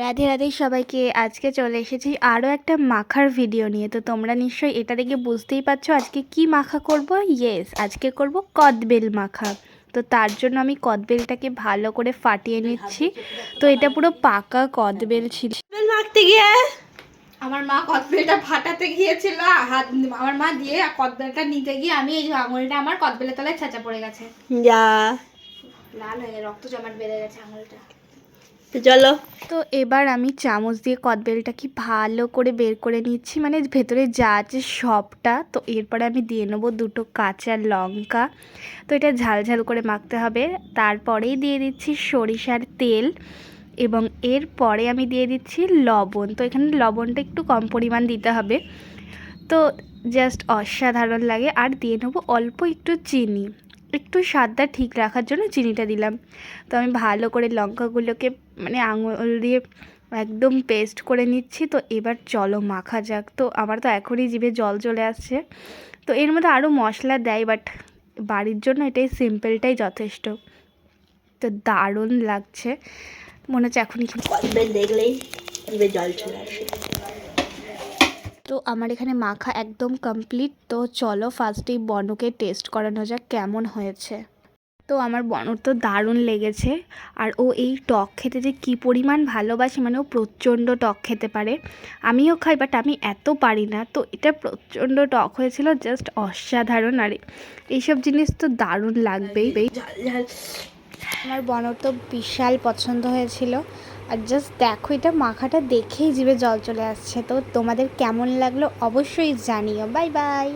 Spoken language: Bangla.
রাধে রাধে সবাইকে। আজকে চলে এসেছি আরও একটা মাখার ভিডিও নিয়ে। তো তোমরা নিশ্চয়ই এটা দেখে বুঝতেই পারছো আজকে কি মাখা করব। ইয়েস, আজকে করব কদবেল মাখা। তো তার জন্য আমি কদবেলটাকে ভালো করে ফাটিয়ে নিচ্ছি। তো এটা পুরো পাকা কদবেল ছিল। মাখতে গিয়ে আমার মা কদবেলটা ফাটাতে গিয়েছিল, হাত আমার মা দিয়ে কদবেলটা নিতে গিয়ে আমি এই আঙুলটা আমার কদবেলের তলায় ছেঁচা পড়ে গেছে। যা লাল হয়ে রক্ত জমাট বেড়ে গেছে আঙুলটা। তো চলো। তো এবার আমি চামচ দিয়ে কদবেলটাকে ভালো করে বের করে নিচ্ছি, মানে ভেতরে যা আছে সবটা। তো এরপরে আমি দিয়ে নেবো 2টো কাঁচা লঙ্কা। তো এটা ঝাল ঝাল করে মাখতে হবে। তারপরেই দিয়ে দিচ্ছি সরিষার তেল এবং এরপরে আমি দিয়ে দিচ্ছি লবণ। তো এখানে লবণটা একটু কম পরিমাণ দিতে হবে। তো জাস্ট অসাধারণ লাগে। আর দিয়ে নেবো অল্প একটু চিনি, একটু স্বাদটা ঠিক রাখার জন্য চিনিটা দিলাম। তো আমি ভালো করে লঙ্কাগুলোকে মানে আঙুল দিয়ে একদম পেস্ট করে নিচ্ছি। তো এবার চলো মাখা যাক। তো আমার তো এখনই জিভে জল চলে আসছে। তো এর মধ্যে আরও মশলা দেয়, বাট বাড়ির জন্য এটাই সিম্পলটাই যথেষ্ট। তো দারুণ লাগছে, মনে হচ্ছে এখনই। কদবেল দেখলেই জিভে জল চলে আসে। তো আমার এখানে মাখা একদম কমপ্লিট। তো চলো ফার্স্টেই বনকে টেস্ট করানো যাক কেমন হয়েছে। তো আমার বনর তো দারুণ লেগেছে। আর ও এই টক খেতে যে কী পরিমাণ ভালোবাসে, মানে ও প্রচণ্ড টক খেতে পারে। আমিও খাই, বাট আমি এত পারি না। তো এটা প্রচণ্ড টক হয়েছিল, জাস্ট অসাধারণ। আর এইসব জিনিস তো দারুণ লাগবেই। ঝাল ঝাল। আমার বনর তো বিশাল পছন্দ হয়েছিল। আর জাস্ট দেখো, এটা মাখাটা দেখেই জিভে জল চলে আসছে। তো তোমাদের কেমন লাগলো অবশ্যই জানিও। Bye bye.